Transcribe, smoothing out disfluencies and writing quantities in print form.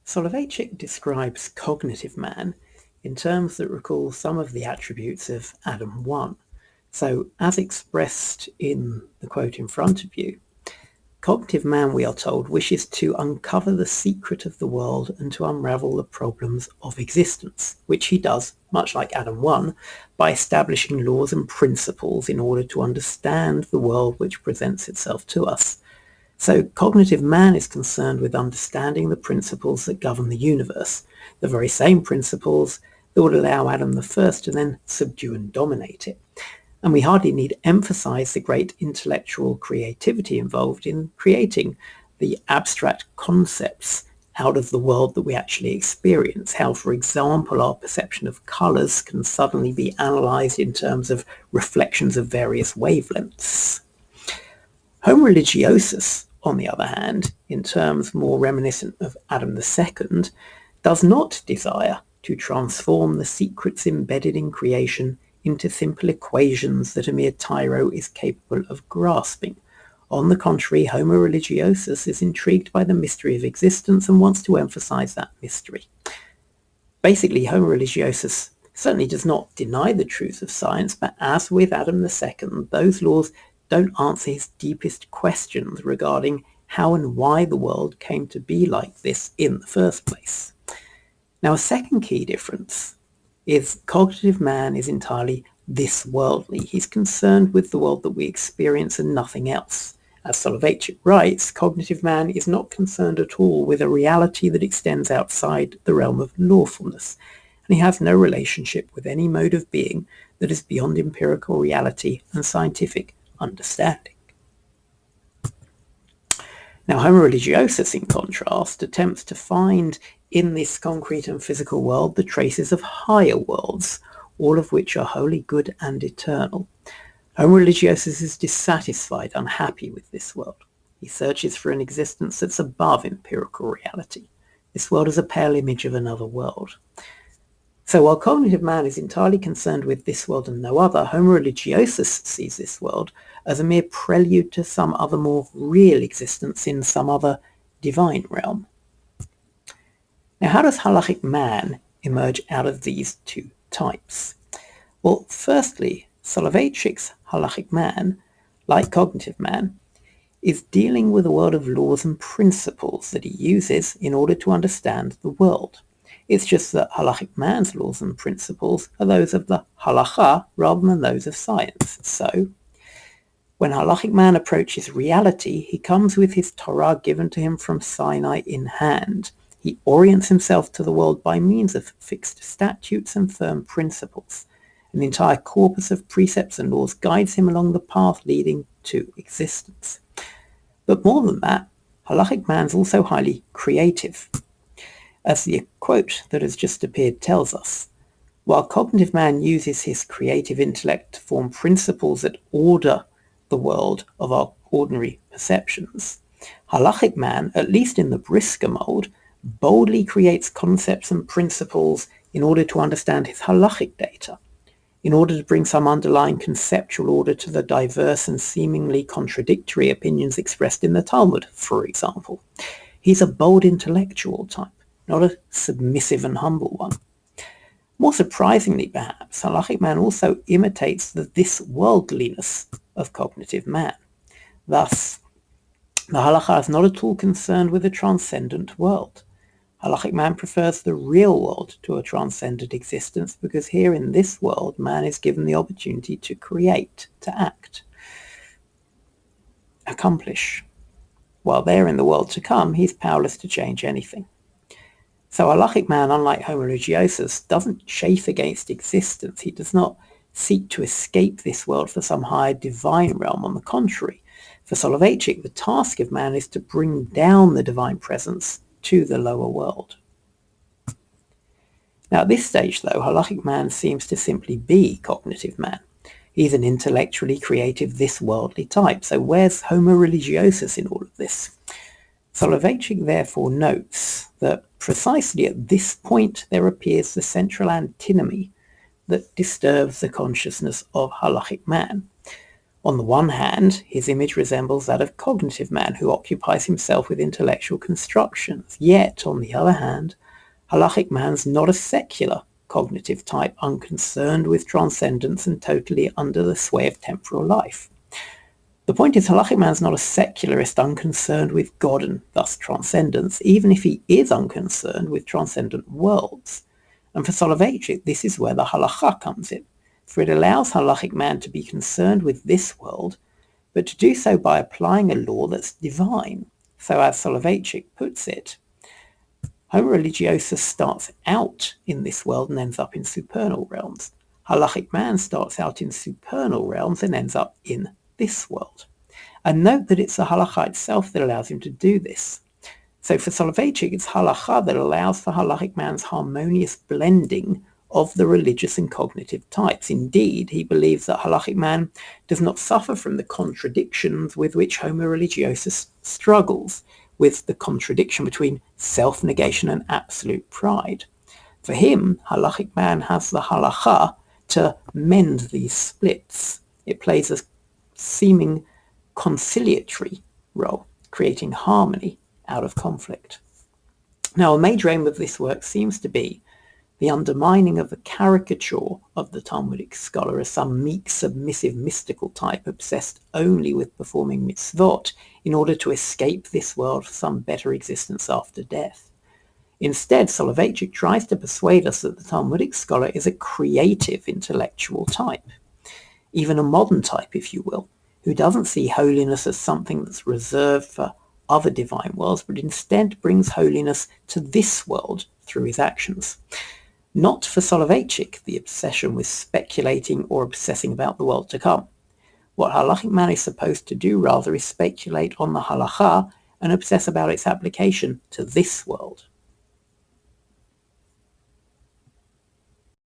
Soloveitchik describes cognitive man in terms that recall some of the attributes of Adam 1. So, as expressed in the quote in front of you, cognitive man, we are told, wishes to uncover the secret of the world and to unravel the problems of existence, which he does, much like Adam 1, by establishing laws and principles in order to understand the world which presents itself to us. So cognitive man is concerned with understanding the principles that govern the universe, the very same principles that would allow Adam the First to then subdue and dominate it. And we hardly need emphasize the great intellectual creativity involved in creating the abstract concepts out of the world that we actually experience. How, for example, our perception of colors can suddenly be analyzed in terms of reflections of various wavelengths. Homo religiosus, on the other hand, in terms more reminiscent of Adam II, does not desire to transform the secrets embedded in creation into simple equations that a mere tyro is capable of grasping. On the contrary, Homo religiosus is intrigued by the mystery of existence and wants to emphasize that mystery. Basically, Homo religiosus certainly does not deny the truth of science, but as with Adam II, those laws don't answer his deepest questions regarding how and why the world came to be like this in the first place. Now, a second key difference is cognitive man is entirely this worldly. He's concerned with the world that we experience and nothing else. As Soloveitchik writes, cognitive man is not concerned at all with a reality that extends outside the realm of lawfulness, and he has no relationship with any mode of being that is beyond empirical reality and scientific understanding. Now, Homo religiosus, in contrast, attempts to find in this concrete and physical world the traces of higher worlds, all of which are wholly good and eternal. Homo religiosus is dissatisfied, unhappy with this world. He searches for an existence that's above empirical reality. This world is a pale image of another world. So while cognitive man is entirely concerned with this world and no other, Homo religiosus sees this world as a mere prelude to some other more real existence in some other divine realm. Now, how does halachic man emerge out of these two types? Well, firstly, Soloveitchik's halachic man, like cognitive man, is dealing with a world of laws and principles that he uses in order to understand the world. It's just that halachic man's laws and principles are those of the halacha rather than those of science. So, when halachic man approaches reality, he comes with his Torah given to him from Sinai in hand. He orients himself to the world by means of fixed statutes and firm principles. An entire corpus of precepts and laws guides him along the path leading to existence. But more than that, halachic man's also highly creative. As the quote that has just appeared tells us, while cognitive man uses his creative intellect to form principles that order the world of our ordinary perceptions, halachic man, at least in the Brisker mold, boldly creates concepts and principles in order to understand his halachic data, in order to bring some underlying conceptual order to the diverse and seemingly contradictory opinions expressed in the Talmud, for example. He's a bold intellectual type, not a submissive and humble one. More surprisingly, perhaps, halachic man also imitates the this-worldliness of cognitive man. Thus, the halacha is not at all concerned with a transcendent world. Halachic man prefers the real world to a transcendent existence because here in this world, man is given the opportunity to create, to act, accomplish, while there in the world to come, he's powerless to change anything. So halachic man, unlike Homo religiosus, doesn't chafe against existence. He does not seek to escape this world for some higher divine realm. On the contrary, for Soloveitchik, the task of man is to bring down the divine presence to the lower world. Now at this stage, though, halachic man seems to simply be cognitive man. He's an intellectually creative, this-worldly type. So where's Homo religiosus in all of this? Soloveitchik therefore notes that precisely at this point there appears the central antinomy that disturbs the consciousness of halachic man. On the one hand, his image resembles that of cognitive man who occupies himself with intellectual constructions. Yet, on the other hand, halachic man's not a secular cognitive type, unconcerned with transcendence and totally under the sway of temporal life. The point is, halachic man's not a secularist unconcerned with God and thus transcendence, even if he is unconcerned with transcendent worlds. And for Soloveitchik, this is where the halacha comes in, for it allows halachic man to be concerned with this world, but to do so by applying a law that's divine. So as Soloveitchik puts it, Homo religiosus starts out in this world and ends up in supernal realms. Halachic man starts out in supernal realms and ends up in this world. And note that it's the halacha itself that allows him to do this. So for Soloveitchik, it's halacha that allows for halachic man's harmonious blending of the religious and cognitive types. Indeed, he believes that halachic man does not suffer from the contradictions with which Homo religiosus struggles, with the contradiction between self-negation and absolute pride. For him, halachic man has the halacha to mend these splits. It plays a seeming conciliatory role, creating harmony out of conflict. Now, a major aim of this work seems to be the undermining of the caricature of the Talmudic scholar as some meek, submissive, mystical type obsessed only with performing mitzvot in order to escape this world for some better existence after death. Instead, Soloveitchik tries to persuade us that the Talmudic scholar is a creative intellectual type, even a modern type, if you will, who doesn't see holiness as something that's reserved for other divine worlds, but instead brings holiness to this world through his actions. Not for Soloveitchik, the obsession with speculating or obsessing about the world to come. What halachic man is supposed to do, rather, is speculate on the halacha and obsess about its application to this world.